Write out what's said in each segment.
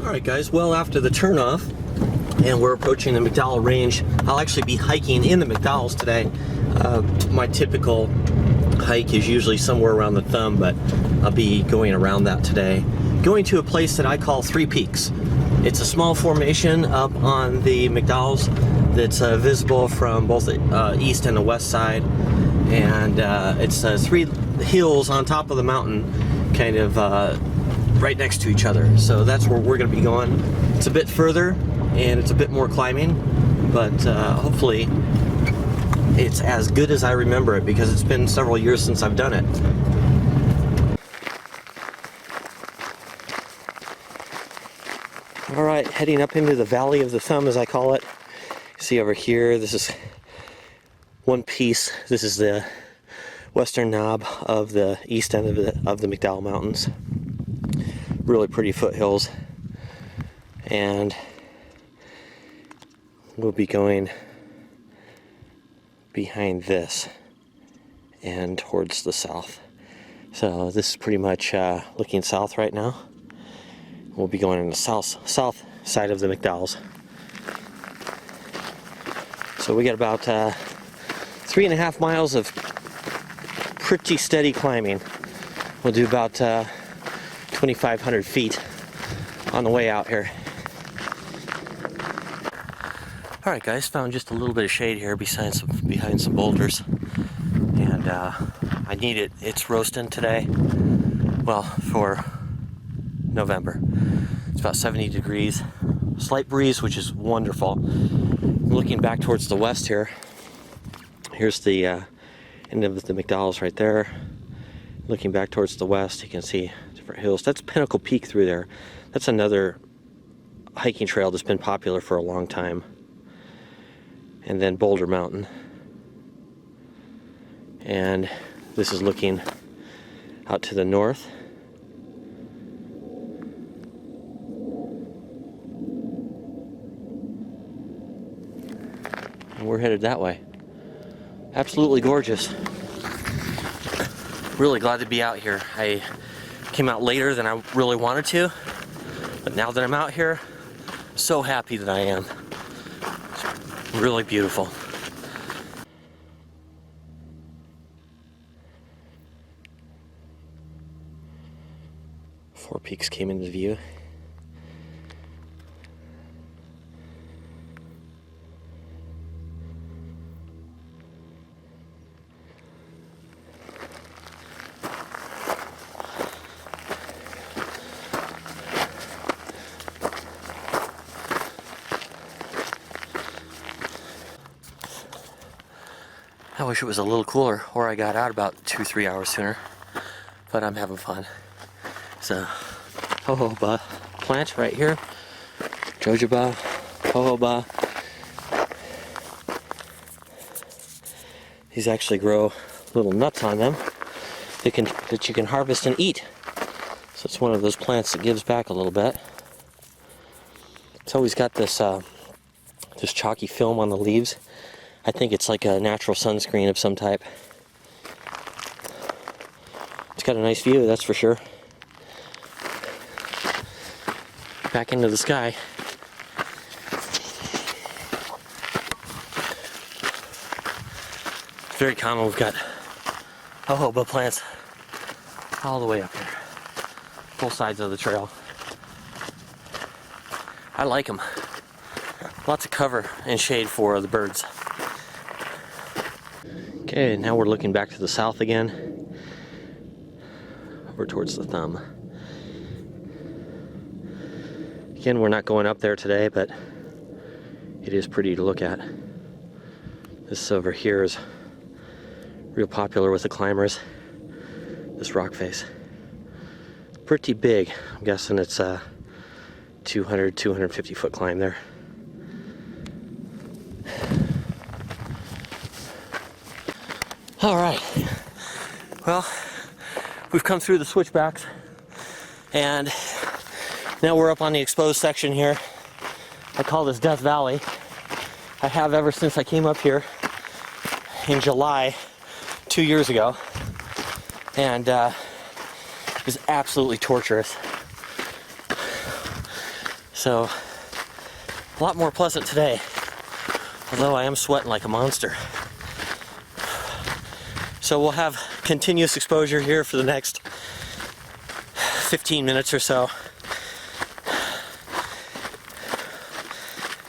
Alright guys, well after the turnoff, and we're approaching the McDowell Range, I'll actually be hiking in the McDowells today. My typical hike is usually somewhere around the thumb, but I'll be going around that today. Going to a place that I call Three Peaks. It's a small formation up on the McDowells that's visible from both the east and the west side. And it's three hills on top of the mountain, kind of right next to each other. So that's where we're going to be going. It's a bit further and it's a bit more climbing, but hopefully it's as good as I remember it, because it's been several years since I've done it. Alright, heading up into the Valley of the Thumb, as I call it. See over here, this is one piece. This is the western knob of the east end of the McDowell Mountains. Really pretty foothills, and we'll be going behind this and towards the south. So this is pretty much looking south right now. We'll be going in the south side of the McDowells. So we got about 3.5 miles of pretty steady climbing. We'll do about 2,500 feet on the way out here. Alright guys, found just a little bit of shade here behind some boulders, and I need it. It's roasting today, well, for November. It's about 70 degrees, slight breeze, which is wonderful. Looking back towards the west here, here's the end of the McDowells right there. Looking back towards the west, you can see different hills. That's Pinnacle Peak through there. That's another hiking trail that's been popular for a long time. And then Boulder Mountain. And this is looking out to the north. And we're headed that way. Absolutely gorgeous. Really glad to be out here. I came out later than I really wanted to, but now that I'm out here, I'm so happy that I am. It's really beautiful. Four Peaks came into view. I wish it was a little cooler, or I got out about 2-3 hours sooner, but I'm having fun. So, jojoba plant right here, jojoba, jojoba. These actually grow little nuts on them that you can harvest and eat. So it's one of those plants that gives back a little bit. It's always got this this chalky film on the leaves. I think it's like a natural sunscreen of some type. It's got a nice view, that's for sure. Back into the sky. It's very common. We've got jojoba plants all the way up here. Both sides of the trail. I like them. Lots of cover and shade for the birds. Okay, now we're looking back to the south again, over towards the thumb. Again, we're not going up there today, but it is pretty to look at. This over here is real popular with the climbers, this rock face. Pretty big. I'm guessing it's a 250 foot climb there. All right, well, we've come through the switchbacks, and now we're up on the exposed section here. I call this Death Valley. I have ever since I came up here in July 2 years ago, and it was absolutely torturous. So, a lot more pleasant today, although I am sweating like a monster. So we'll have continuous exposure here for the next 15 minutes or so.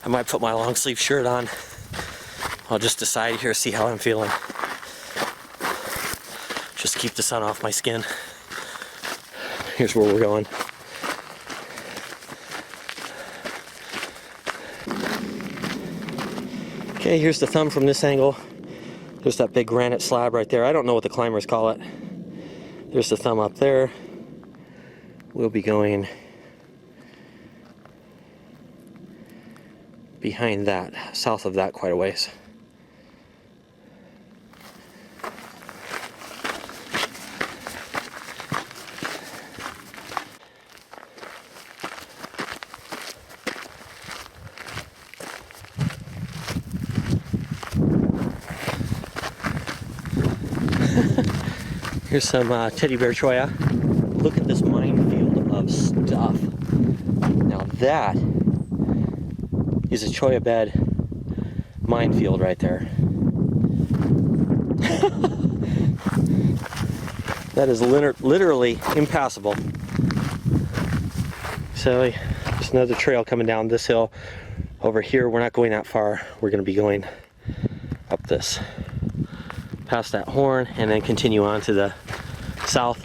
I might put my long sleeve shirt on. I'll just decide here, see how I'm feeling. Just keep the sun off my skin. Here's where we're going. Okay, here's the thumb from this angle. There's that big granite slab right there. I don't know what the climbers call it. There's the thumb up there. We'll be going behind that, south of that quite a ways. Here's some teddy bear cholla. Look at this minefield of stuff. Now that is a cholla bed minefield right there. That is literally impassable. So there's another trail coming down this hill. Over here, we're not going that far. We're going to be going up this, past that horn, and then continue on to the south.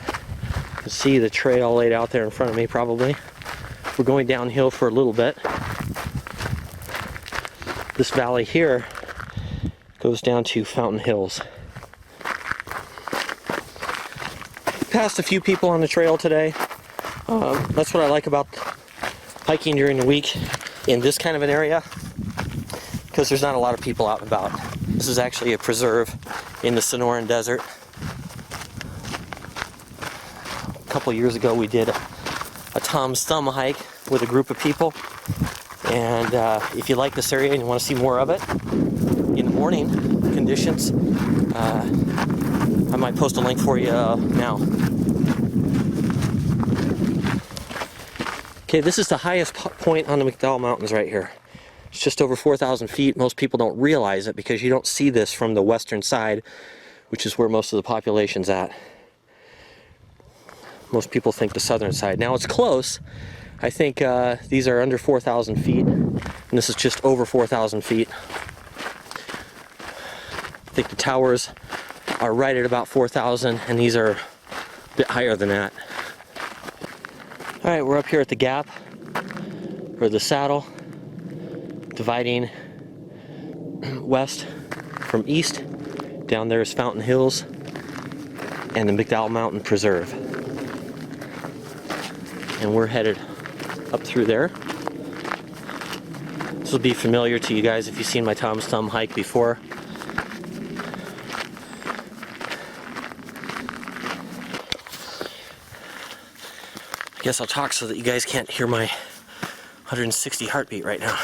You can see the trail laid out there in front of me probably. We're going downhill for a little bit. This valley here goes down to Fountain Hills. Passed a few people on the trail today. That's what I like about hiking during the week in this kind of an area, because there's not a lot of people out and about. This is actually a preserve in the Sonoran Desert. A couple years ago we did a Tom's Thumb hike with a group of people, and if you like this area and you want to see more of it in the morning conditions, I might post a link for you now. Okay, this is the highest point on the McDowell Mountains right here. It's just over 4,000 feet. Most people don't realize it because you don't see this from the western side, which is where most of the population's at. Most people think the southern side. Now it's close. I think these are under 4,000 feet, and this is just over 4,000 feet. I think the towers are right at about 4,000, and these are a bit higher than that. All right, we're up here at the gap, or the saddle, dividing west from east. Down there is Fountain Hills and the McDowell Mountain Preserve. And we're headed up through there. This will be familiar to you guys if you've seen my Tom's Thumb hike before. I guess I'll talk so that you guys can't hear my 160 heartbeat right now.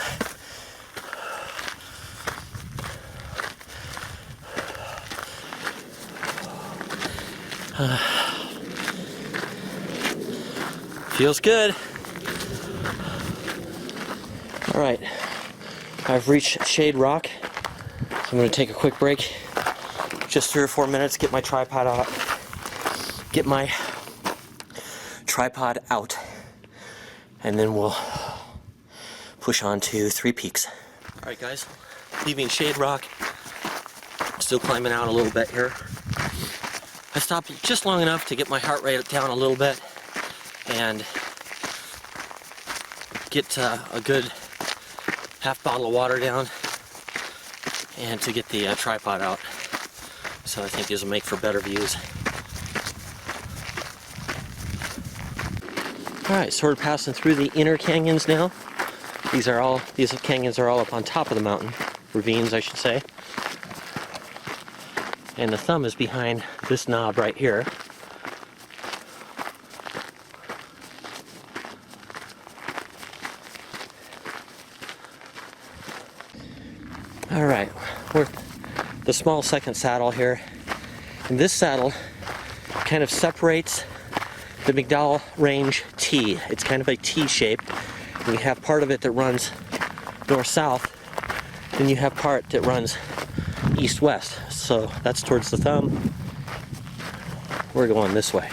Feels good. All right, I've reached Shade Rock, so I'm going to take a quick break, just 3 or 4 minutes, get my tripod out, and then we'll push on to Three Peaks. All right, guys, leaving Shade Rock, still climbing out a little bit here. I stopped just long enough to get my heart rate down a little bit and get a good half bottle of water down, and to get the tripod out. So I think this will make for better views. Alright, so we're passing through the inner canyons now. These canyons are all up on top of the mountain. Ravines, I should say. And the thumb is behind this knob right here. Alright, we're the small second saddle here. And this saddle kind of separates the McDowell Range T. It's kind of a T shape. And you have part of it that runs north-south, then you have part that runs east-west. So that's towards the thumb. We're going this way.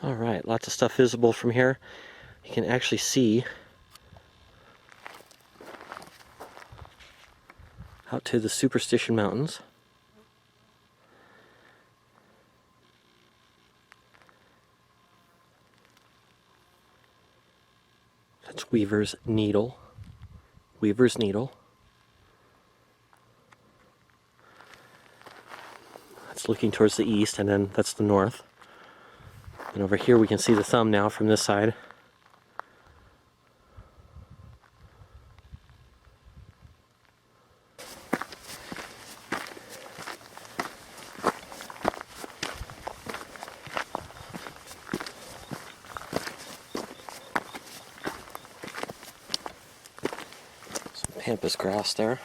Alright, lots of stuff visible from here. You can actually see out to the Superstition Mountains. That's Weaver's Needle. Weaver's Needle. That's looking towards the east, and then that's the north. And over here we can see the thumb now from this side. Some pampas grass there.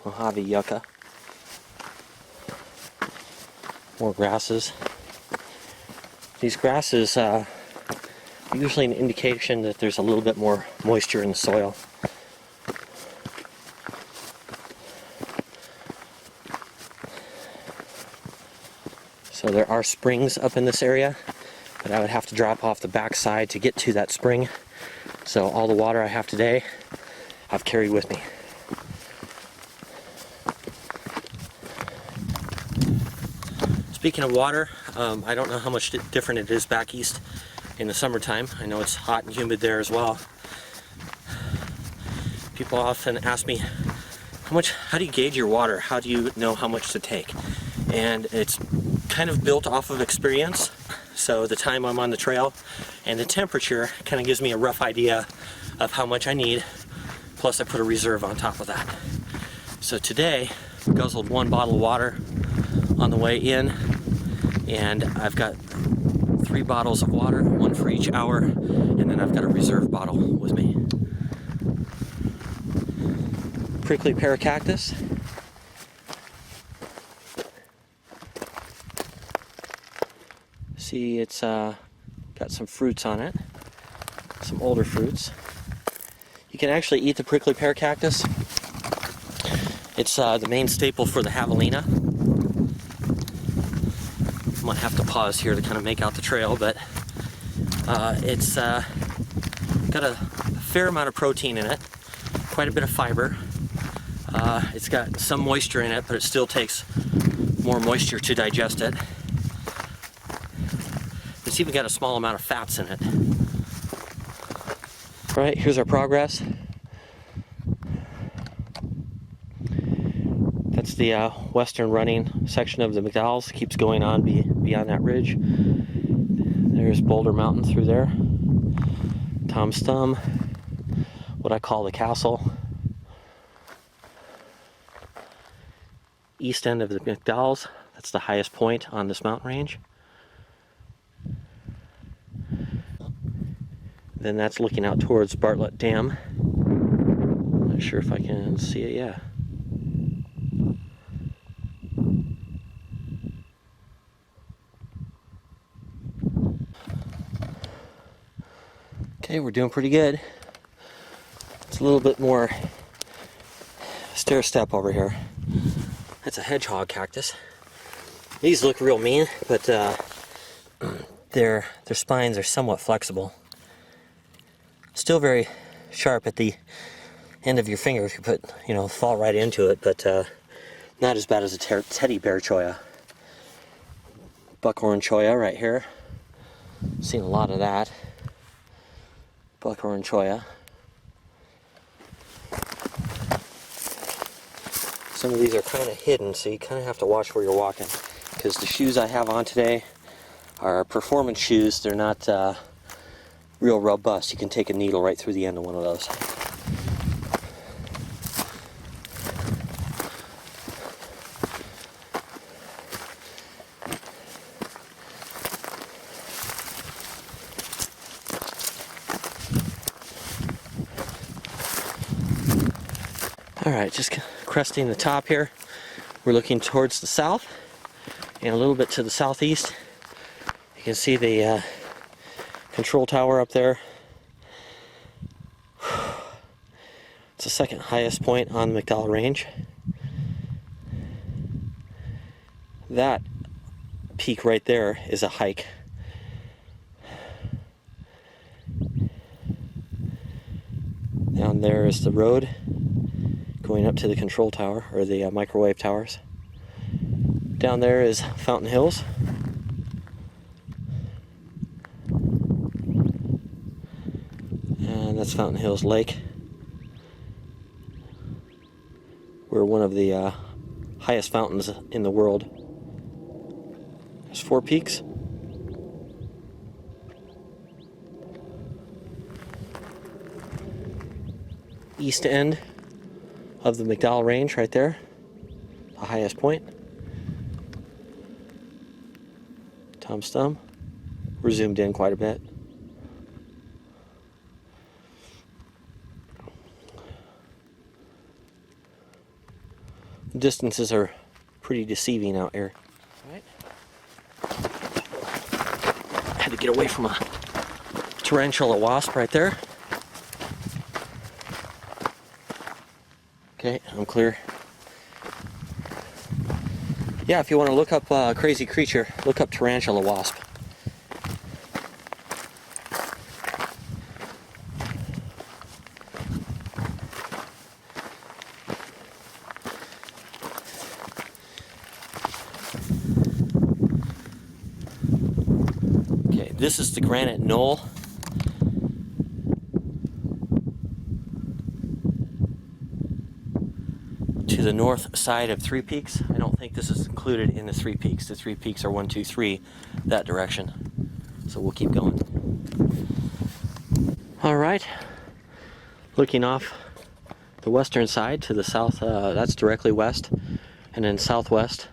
Mojave yucca. More grasses. These grasses are usually an indication that there's a little bit more moisture in the soil. So there are springs up in this area, but I would have to drop off the backside to get to that spring. So all the water I have today, I've carried with me. Speaking of water, I don't know how much different it is back east in the summertime. I know it's hot and humid there as well. People often ask me, how do you gauge your water? How do you know how much to take? And it's kind of built off of experience. So the time I'm on the trail and the temperature kind of gives me a rough idea of how much I need. Plus I put a reserve on top of that. So today, I guzzled 1 bottle of water on the way in, and I've got 3 bottles of water, 1 for each hour, and then I've got a reserve bottle with me. Prickly pear cactus. See, it's got some fruits on it, some older fruits. You can actually eat the prickly pear cactus. It's the main staple for the javelina. I might have to pause here to kind of make out the trail, but it's got a fair amount of protein in it, quite a bit of fiber. It's got some moisture in it, but it still takes more moisture to digest it. It's even got a small amount of fats in it. All right, here's our progress. That's the western running section of the McDowells. Keeps going on beyond that ridge. There's Boulder Mountain through there. Tom's Thumb, what I call the castle. East end of the McDowells, that's the highest point on this mountain range. Then that's looking out towards Bartlett Dam. Not sure if I can see it, yeah. Okay, we're doing pretty good. It's a little bit more stair step over here. That's a hedgehog cactus. These look real mean, but their spines are somewhat flexible. Still very sharp at the end of your finger if you put, fall right into it, but not as bad as a teddy bear cholla. buckhorn cholla right here. Seen a lot of that. Buckhorn cholla. Some of these are kind of hidden, so you kind of have to watch where you're walking. Because the shoes I have on today are performance shoes. They're not real robust. You can take a needle right through the end of one of those. Alright, just cresting the top here. We're looking towards the south and a little bit to the southeast. You can see the control tower up there. It's the second highest point on the McDowell Range. That peak right there is a hike. Down there is the road going up to the control tower, or the microwave towers. Down there is Fountain Hills. And that's Fountain Hills Lake. We're one of the highest fountains in the world. There's 4 peaks. East end of the McDowell Range right there, the highest point. Tom's thumb. We're zoomed in quite a bit. The distances are pretty deceiving out here. All right. Had to get away from a tarantula wasp right there. Okay, I'm clear. Yeah, if you want to look up a crazy creature, look up tarantula wasp. Okay, this is the granite knoll. To the north side of 3 Peaks. I don't think this is included in the 3 Peaks. The 3 Peaks are 1, 2, 3 that direction. So we'll keep going. All right. Looking off the western side to the south, that's directly west, and then southwest.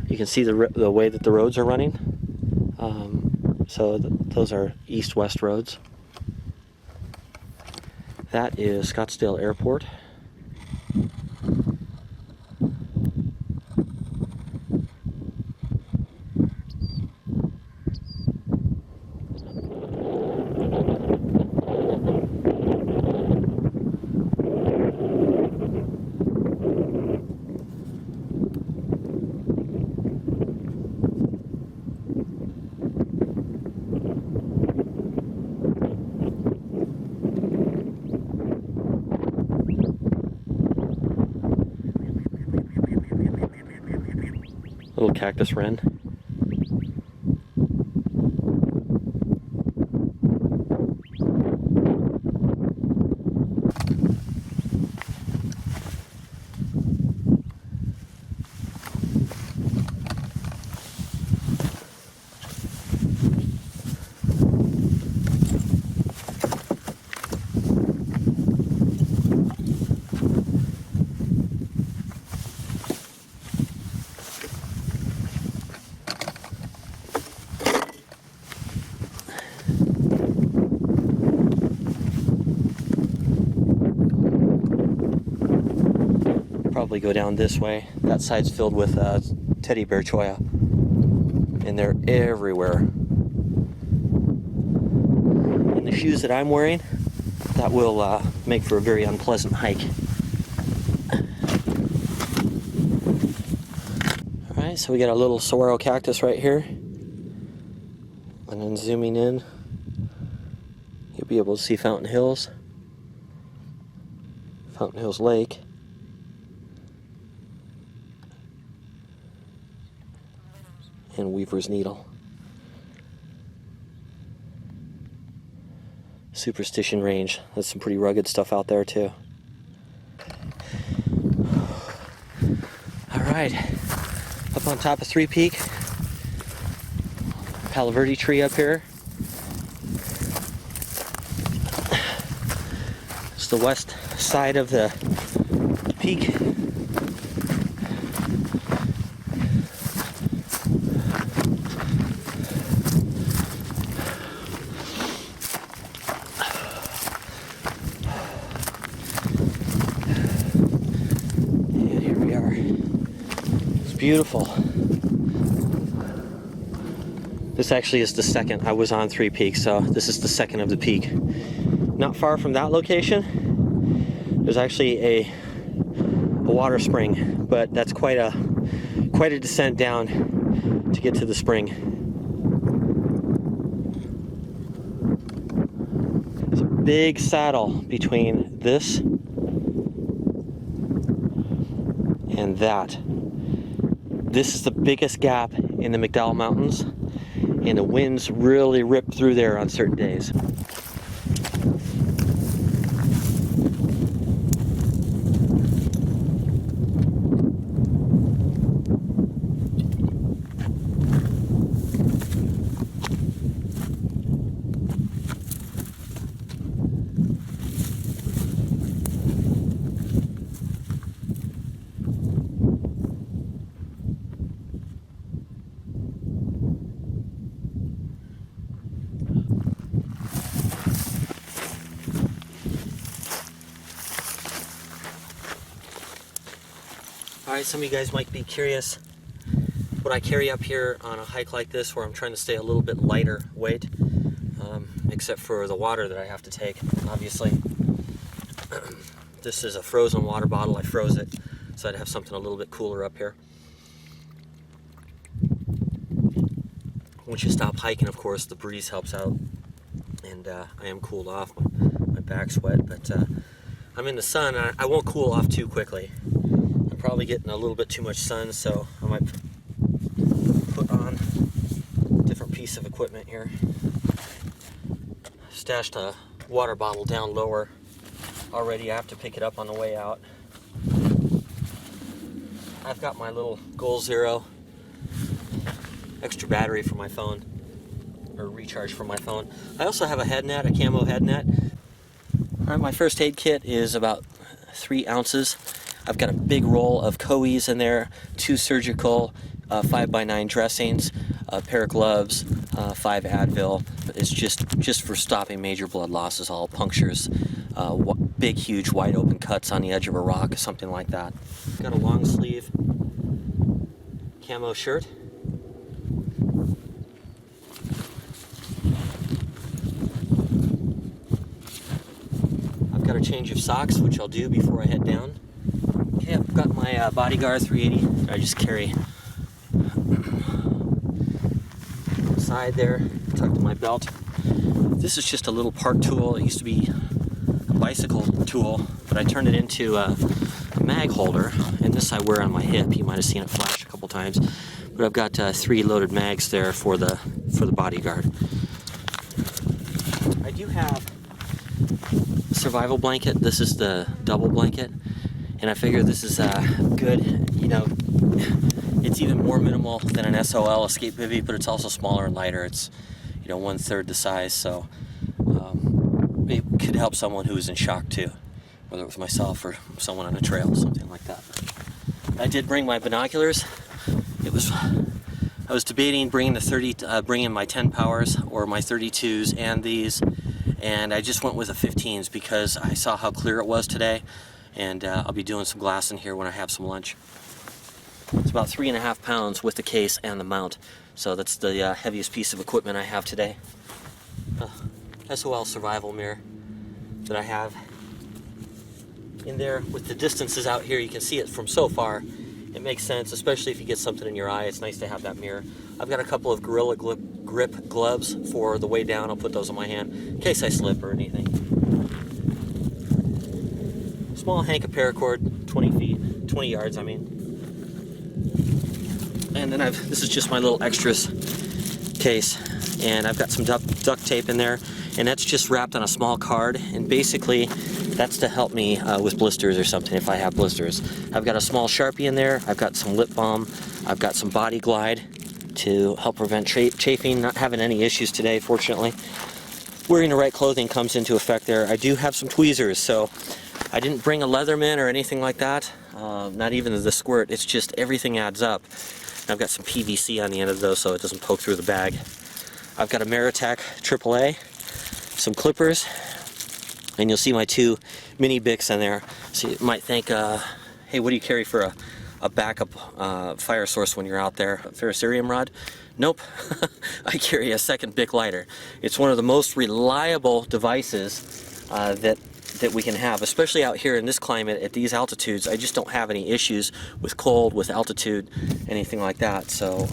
You can see the way that the roads are running. Those are east-west roads. That is Scottsdale Airport. Little cactus wren. Probably go down this way. That side's filled with teddy bear cholla, and they're everywhere. In the shoes that I'm wearing, that will make for a very unpleasant hike. Alright, so we got a little saguaro cactus right here, and then zooming in, you'll be able to see Fountain Hills Lake. and Weaver's Needle. Superstition Range. There's some pretty rugged stuff out there too. Alright, up on top of Three Peak. Palo Verde tree up here. It's the west side of the peak. And here we are. It's beautiful. This actually is the second. I was on Three Peaks, so this is the second of the peak. Not far from that location, there's actually a water spring, but that's quite a descent down to get to the spring. There's a big saddle between this and that. This is the biggest gap in the McDowell Mountains, and the winds really rip through there on certain days. Alright, some of you guys might be curious what I carry up here on a hike like this, where I'm trying to stay a little bit lighter weight, except for the water that I have to take, obviously. This is a frozen water bottle. I froze it so I'd have something a little bit cooler up here. Once you stop hiking, of course, the breeze helps out, and I am cooled off. My back's wet, but I'm in the sun, and I won't cool off too quickly. I'm probably getting a little bit too much sun, so I might put on a different piece of equipment here. Stashed a water bottle down lower already. I have to pick it up on the way out. I've got my little Goal Zero extra battery for my phone, or recharge for my phone. I also have a head net, a camo head net. Alright, my first aid kit is about 3 ounces. I've got a big roll of Coes in there, 2 surgical 5x9 dressings, a pair of gloves, 5 Advil. It's just for stopping major blood losses, all punctures, big, huge, wide open cuts on the edge of a rock, something like that. Got a long sleeve camo shirt. I've got a change of socks, which I'll do before I head down. Okay, I've got my Bodyguard 380. I just carry side there, tucked in my belt. This is just a little park tool. It used to be a bicycle tool, but I turned it into a mag holder, and this I wear on my hip. You might have seen it flash a couple times, but I've got 3 loaded mags there for the Bodyguard. I do have a survival blanket. This is the double blanket, and I figure this is good. You know, it's even more minimal than an SOL Escape Bivy, but it's also smaller and lighter. It's, you know, 1/3 the size, so it could help someone who is in shock too, whether it was myself or someone on a trail, something like that. I did bring my binoculars. I was debating bringing bringing my 10 powers or my 32s and these, and I just went with the 15s because I saw how clear it was today, and I'll be doing some glassing here when I have some lunch. It's about 3.5 pounds with the case and the mount, so that's the heaviest piece of equipment I have today. SOL survival mirror that I have in there. With the distances out here, you can see it from so far. It makes sense, especially if you get something in your eye. It's nice to have that mirror. I've got a couple of Gorilla Grip gloves for the way down. I'll put those on my hand in case I slip or anything. Small hank of paracord, 20 yards, I mean. And then this is just my little extras case, and I've got some duct tape in there, and that's just wrapped on a small card, and basically that's to help me with blisters or something if I have blisters. I've got a small Sharpie in there, I've got some lip balm, I've got some Body Glide to help prevent chafing. Not having any issues today, fortunately. Wearing the right clothing comes into effect there. I do have some tweezers, so I didn't bring a Leatherman or anything like that, not even the squirt. It's just everything adds up. I've got some PVC on the end of those so it doesn't poke through the bag. I've got a Maritac AAA, some clippers, and you'll see my 2 mini Bics in there. So you might think, hey, what do you carry for a backup fire source when you're out there? A ferrocerium rod? Nope. I carry a second Bic lighter. It's one of the most reliable devices that we can have, especially out here in this climate at these altitudes. I just don't have any issues with cold, with altitude, anything like that. So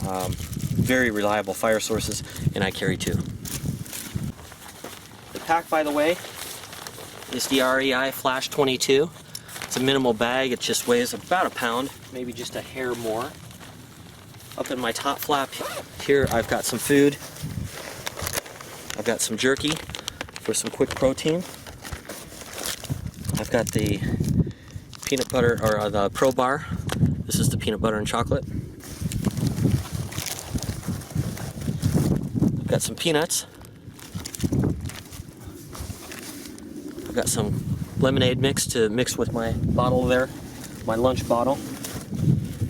very reliable fire sources, and I carry 2. The pack, by the way, is the REI Flash 22. It's a minimal bag. It just weighs about a pound, maybe just a hair more. Up in my top flap here, I've got some food. I've got some jerky for some quick protein. I've got the peanut butter, or the Pro Bar. This is the peanut butter and chocolate. I've got some peanuts. I've got some lemonade mix to mix with my bottle there, my lunch bottle.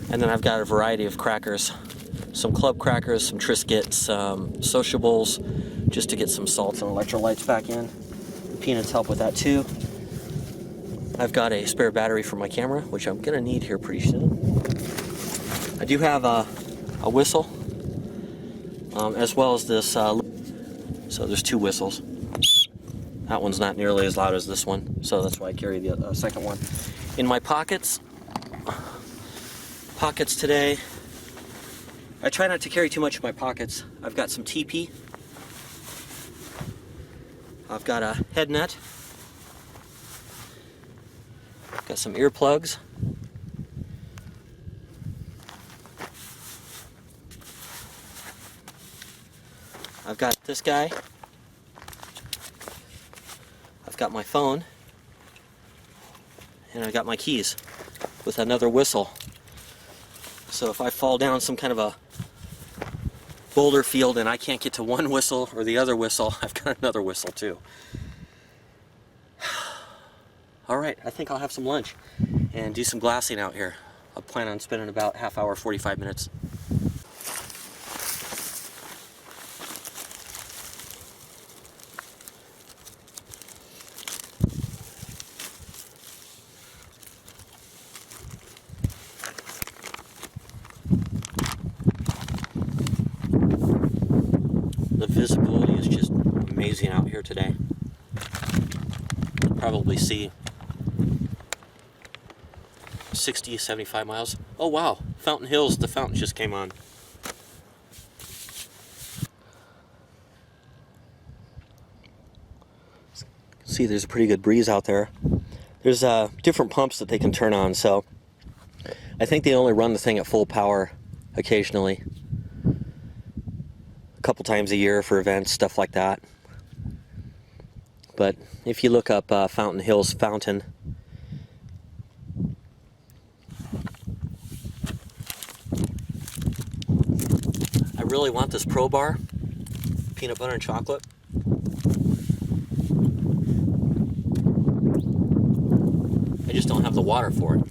And then I've got a variety of crackers. Some club crackers, some Triscuits, some Sociables, just to get some salts and electrolytes back in. The peanuts help with that too. I've got a spare battery for my camera, which I'm gonna need here pretty soon. I do have a whistle, as well as this, so there's 2 whistles. That one's not nearly as loud as this one, so that's why I carry the second one. In my pockets today, I try not to carry too much in my pockets. I've got some TP. I've got a head net. I've got some earplugs. I've got this guy. I've got my phone. And I've got my keys with another whistle. So if I fall down some kind of a boulder field and I can't get to one whistle or the other whistle, I've got another whistle too. Alright, I think I'll have some lunch and do some glassing out here. I plan on spending about half hour, 45 minutes. The visibility is just amazing out here today. You'll probably see 60, 75 miles. Oh wow, Fountain Hills, the fountain just came on. See, there's a pretty good breeze out there. There's different pumps that they can turn on, so I think they only run the thing at full power occasionally. A couple times a year for events, stuff like that. But if you look up Fountain Hills Fountain, I really want this Pro Bar, peanut butter and chocolate. I just don't have the water for it.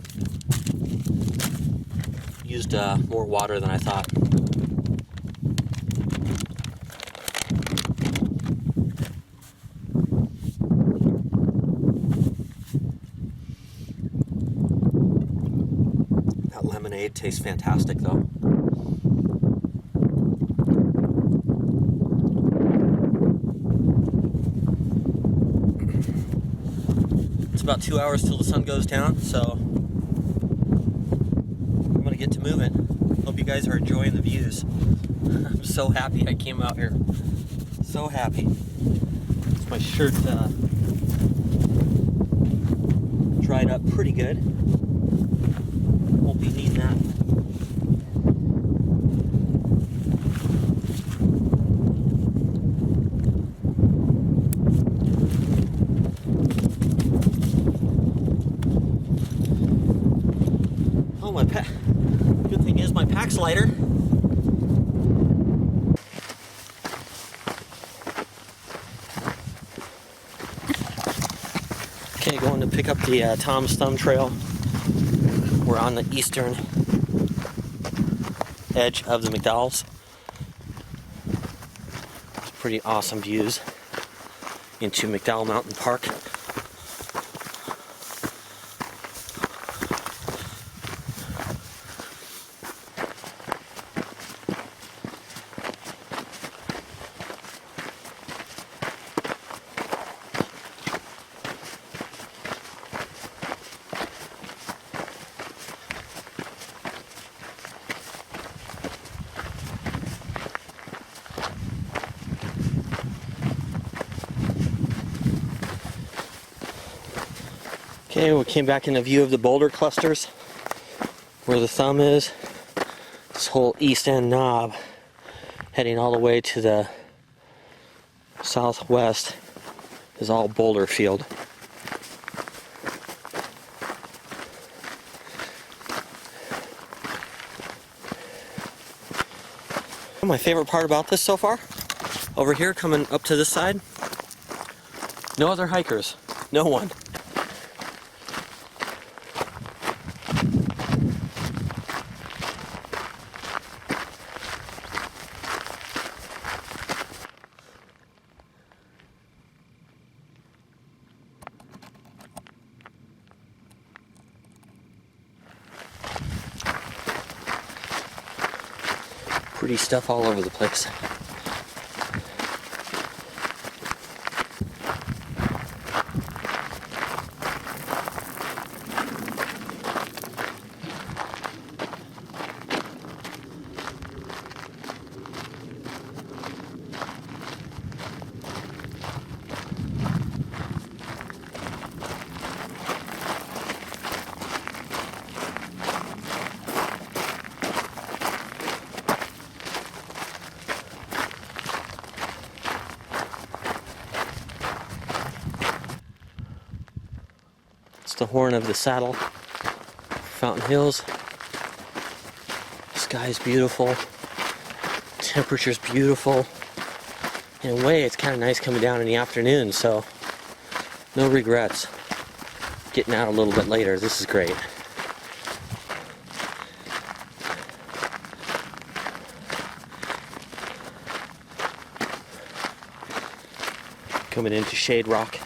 Used more water than I thought. That lemonade tastes fantastic though. It's about 2 hours till the sun goes down, so I'm gonna get to moving. Hope you guys are enjoying the views. I'm so happy I came out here. So happy. My shirt dried up pretty good. Won't be needing that lighter. Okay, going to pick up the Tom's Thumb Trail. We're on the eastern edge of the McDowells. It's pretty awesome views into McDowell Mountain Park. Okay, we came back into view of the boulder clusters where the thumb is. This whole east end knob heading all the way to the southwest is all boulder field. My favorite part about this so far, over here coming up to this side, no other hikers, no one. Pretty stuff all over the place. The horn of the saddle, Fountain Hills. Sky's beautiful, temperature's beautiful. In a way, it's kind of nice coming down in the afternoon, so no regrets. Getting out a little bit later, this is great. Coming into Shade Rock.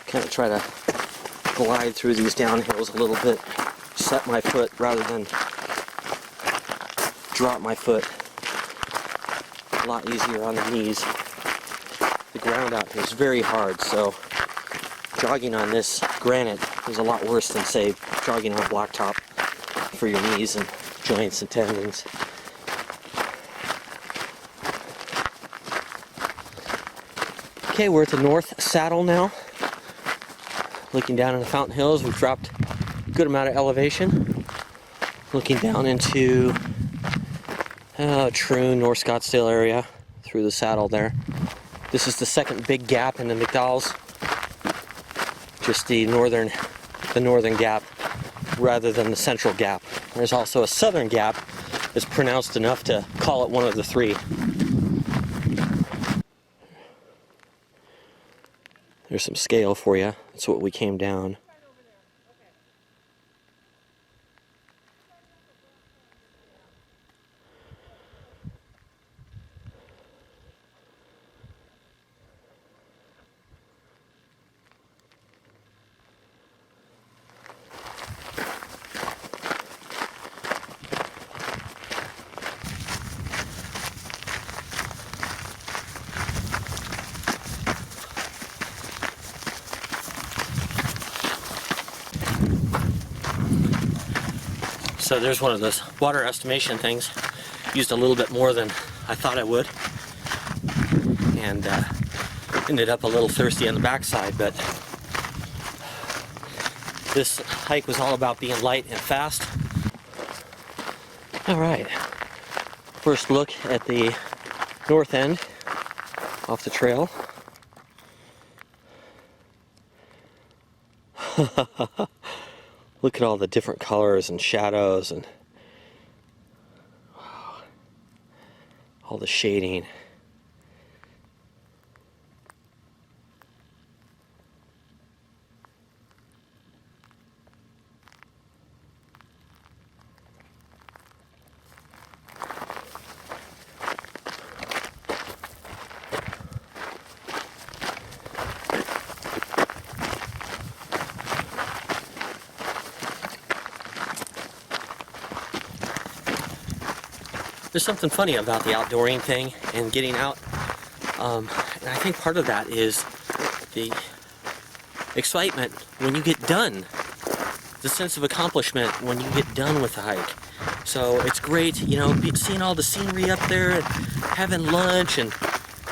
Kind of try to glide through these downhills a little bit, set my foot rather than drop my foot. A lot easier on the knees. The ground out here is very hard, so jogging on this granite is a lot worse than, say, jogging on blacktop for your knees and joints and tendons. Okay, we're at the North Saddle now. Looking down in the Fountain Hills, we've dropped a good amount of elevation. Looking down into Troon, North Scottsdale area through the saddle there. This is the second big gap in the McDowells. Just the northern gap rather than the central gap. There's also a southern gap that's pronounced enough to call it one of the three. There's some scale for you. That's what we came down. So there's one of those water estimation things. Used a little bit more than I thought I would. and ended up a little thirsty on the backside, but this hike was all about being light and fast. All right, first look at the north end off the trail. Look at all the different colors and shadows and wow, all the shading. There's something funny about the outdooring thing and getting out, and I think part of that is the excitement when you get done, the sense of accomplishment when you get done with the hike. So it's great, you know, seeing all the scenery up there and having lunch and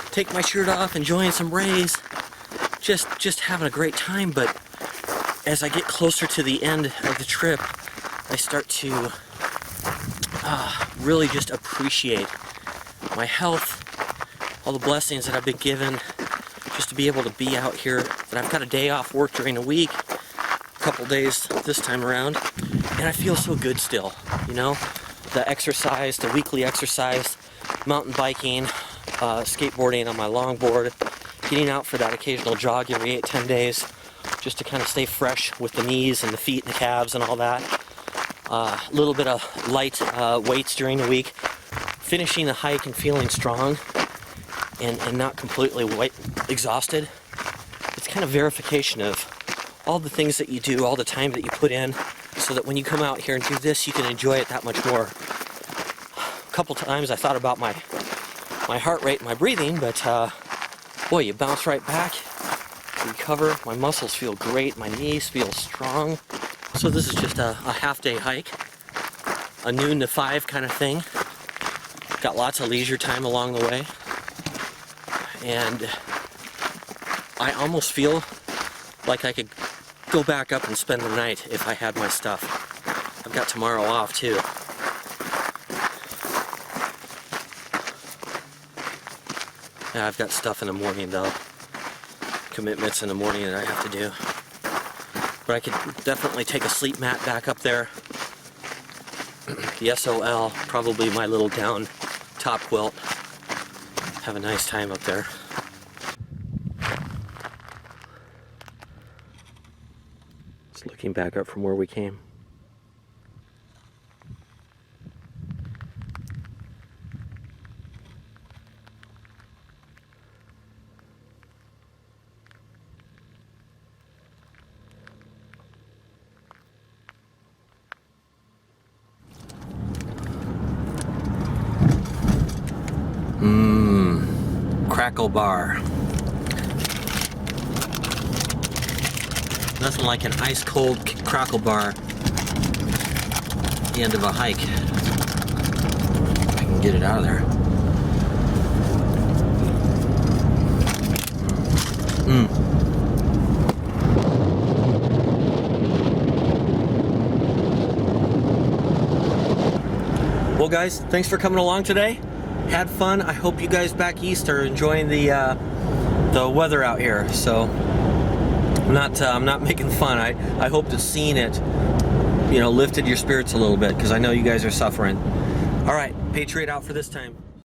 take my shirt off, enjoying some rays, just having a great time. But as I get closer to the end of the trip, I start to really just appreciate my health, all the blessings that I've been given, just to be able to be out here. And I've got a day off work during the week, a couple days this time around, and I feel so good still, you know? The exercise, the weekly exercise, mountain biking, skateboarding on my longboard, getting out for that occasional jog every 8-10 days, just to kind of stay fresh with the knees and the feet and the calves and all that. A little bit of light weights during the week, finishing the hike and feeling strong and not completely exhausted. It's kind of verification of all the things that you do, all the time that you put in, so that when you come out here and do this, you can enjoy it that much more. A couple times I thought about my heart rate and my breathing, but boy, you bounce right back, recover. My muscles feel great, my knees feel strong. So this is just a half-day hike, a noon to 5 kind of thing. Got lots of leisure time along the way, and I almost feel like I could go back up and spend the night if I had my stuff. I've got tomorrow off too. Yeah, I've got stuff in the morning though, commitments in the morning that I have to do. But I could definitely take a sleep mat back up there. The SOL, probably my little down top quilt. Have a nice time up there. Just looking back up from where we came. Crackle bar. Nothing like an ice cold crackle bar at the end of a hike. If I can get it out of there. Well guys, thanks for coming along today. Had fun. I hope you guys back east are enjoying the weather out here. So I'm not making fun. I hope that seeing it, you know, lifted your spirits a little bit, because I know you guys are suffering. All right, Patriot out for this time.